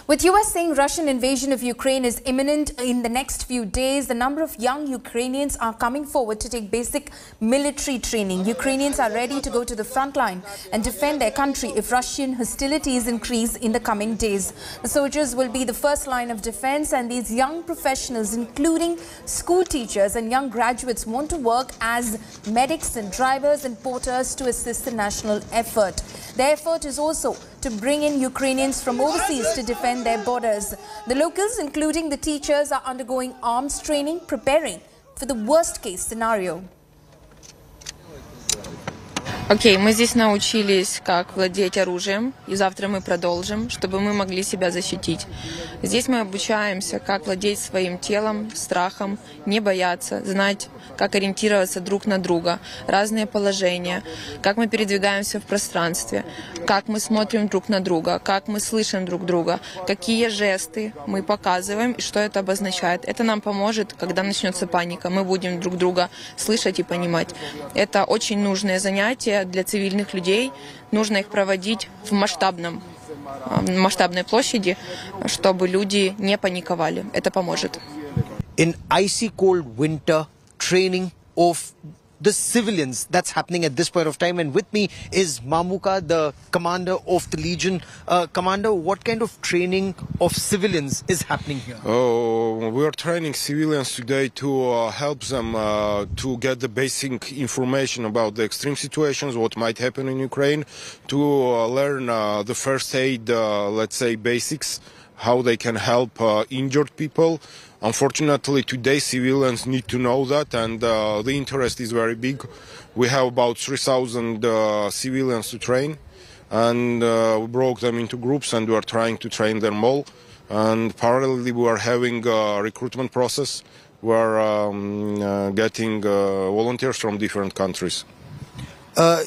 With US saying Russian invasion of Ukraine is imminent in the next few days, the number of young Ukrainians are coming forward to take basic military training. Ukrainians are ready to go to the front line and defend their country if Russian hostilities increase in the coming days. The soldiers will be the first line of defense, and these young professionals, including school teachers and young graduates, want to work as medics and drivers and porters to assist the national effort. Their effort is also to bring in Ukrainians from overseas to defend their borders. The locals, including the teachers, are undergoing arms training, preparing for the worst-case scenario. Окей, мы здесь научились, как владеть оружием, и завтра мы продолжим, чтобы мы могли себя защитить. Здесь мы обучаемся, как владеть своим телом, страхом, не бояться, знать, как ориентироваться друг на друга, разные положения, как мы передвигаемся в пространстве, как мы смотрим друг на друга, как мы слышим друг друга, какие жесты мы показываем и что это обозначает. Это нам поможет, когда начнется паника. Мы будем друг друга слышать и понимать. Это очень нужное занятие для цивильных людей. Нужно их проводить в масштабной площади, чтобы люди не паниковали. Это поможет. In icy cold winter, training of the civilians, that's happening at this point of time. And with me is Mamuka, the commander of the Legion. Commander, what kind of training of civilians is happening here? We are training civilians today to help them to get the basic information about the extreme situations, what might happen in Ukraine, to learn the first aid, let's say, basics, how they can help injured people. Unfortunately, today civilians need to know that, and the interest is very big. We have about 3,000 civilians to train, and we broke them into groups, and we are trying to train them all. And parallelly, we are having a recruitment process. We are getting volunteers from different countries.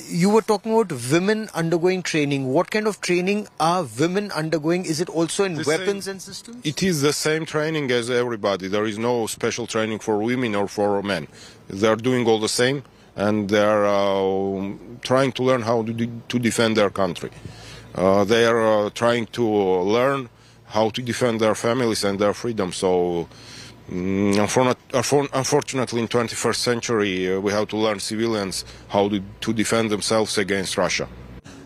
You were talking about women undergoing training. What kind of training are women undergoing? Is it also in weapons and systems? It is the same training as everybody. There is no special training for women or for men. They are doing all the same, and they are trying to learn how to defend their country. They are trying to learn how to defend their families and their freedom. So, unfortunately, in 21st century, we have to learn civilians how to defend themselves against Russia.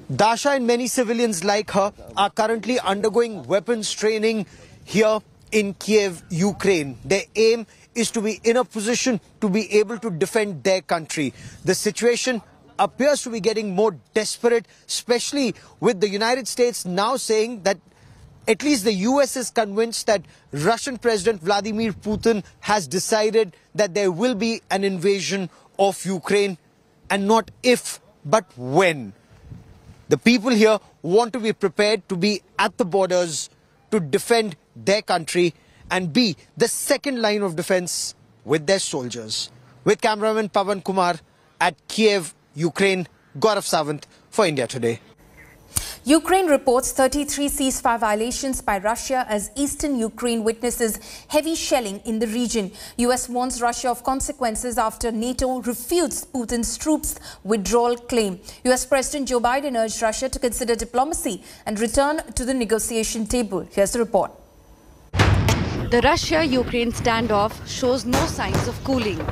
Dasha and many civilians like her are currently undergoing weapons training here in Kiev, Ukraine. Their aim is to be in a position to be able to defend their country. The situation appears to be getting more desperate, especially with the United States now saying that at least the US is convinced that Russian President Vladimir Putin has decided that there will be an invasion of Ukraine, and not if, but when. The people here want to be prepared to be at the borders to defend their country and be the second line of defense with their soldiers. With cameraman Pavan Kumar at Kiev, Ukraine, Gaurav Sawant for India Today. Ukraine reports 33 ceasefire violations by Russia as eastern Ukraine witnesses heavy shelling in the region. US warns Russia of consequences after NATO refutes Putin's troops' withdrawal claim. US President Joe Biden urged Russia to consider diplomacy and return to the negotiation table. Here's the report. The Russia-Ukraine standoff shows no signs of cooling.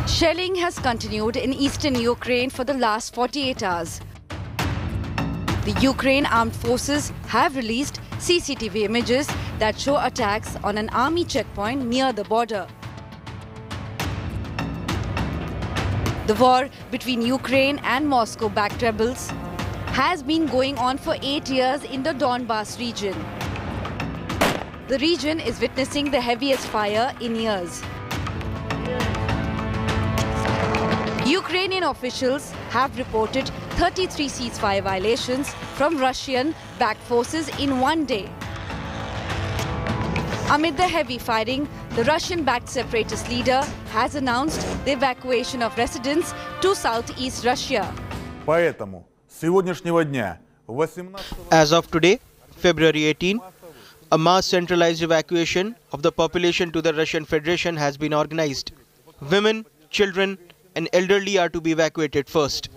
Shelling has continued in eastern Ukraine for the last 48 hours. The Ukraine armed forces have released CCTV images that show attacks on an army checkpoint near the border. The war between Ukraine and Moscow-backed rebels has been going on for 8 years in the Donbas region. The region is witnessing the heaviest fire in years. Ukrainian officials have reported 33 ceasefire violations from Russian-backed forces in one day. Amid the heavy fighting, the Russian-backed separatist leader has announced the evacuation of residents to southeast Russia. Поэтому с сегодняшнего дня 18... As of today, February 18, a mass centralized evacuation of the population to the Russian Federation has been organized. Women, children, and elderly are to be evacuated first.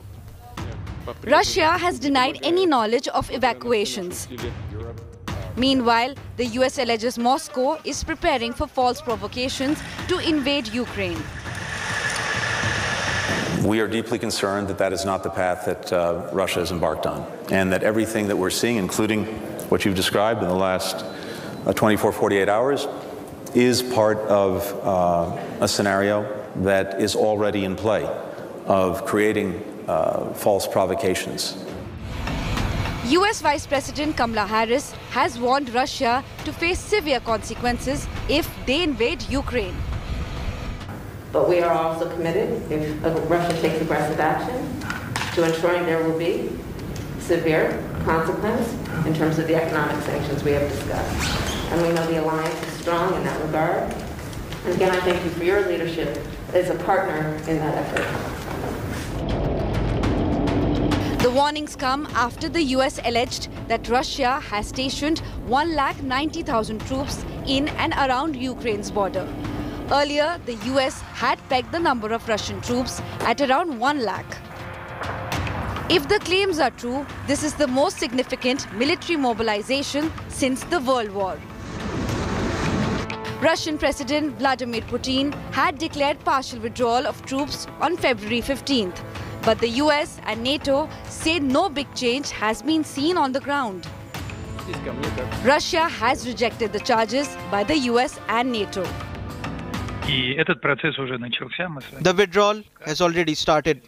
Russia has denied any knowledge of evacuations. Meanwhile, the US alleges Moscow is preparing for false provocations to invade Ukraine. We are deeply concerned that that is not the path that Russia has embarked on, and that everything that we're seeing, including what you've described in the last 24, 48 hours, is part of a scenario that is already in play of creating false provocations. US Vice President Kamala Harris has warned Russia to face severe consequences if they invade Ukraine. But we are also committed, if Russia takes aggressive action, to ensuring there will be severe consequence in terms of the economic sanctions we have discussed. And we know the alliance is strong in that regard. And again, I thank you for your leadership as a partner in that effort. The warnings come after the US alleged that Russia has stationed 190,000 troops in and around Ukraine's border. Earlier, the US had pegged the number of Russian troops at around 1 lakh. If the claims are true, this is the most significant military mobilization since the World War. Russian President Vladimir Putin had declared partial withdrawal of troops on February 15th. But the US and NATO say no big change has been seen on the ground. Russia has rejected the charges by the US and NATO. The withdrawal has already started.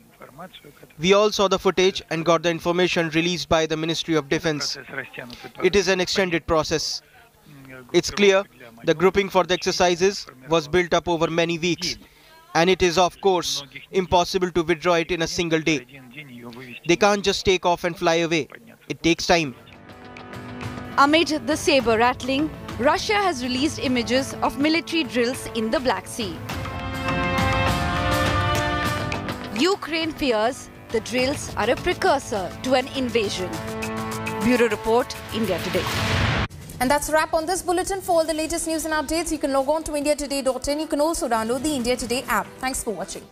We all saw the footage and got the information released by the Ministry of Defense. It is an extended process. It's clear the grouping for the exercises was built up over many weeks. And it is, of course, impossible to withdraw it in a single day. They can't just take off and fly away. It takes time. Amid the saber rattling, Russia has released images of military drills in the Black Sea. Ukraine fears the drills are a precursor to an invasion. Bureau Report, India Today. And that's a wrap on this bulletin. For all the latest news and updates, you can log on to indiatoday.in. You can also download the India Today app. Thanks for watching.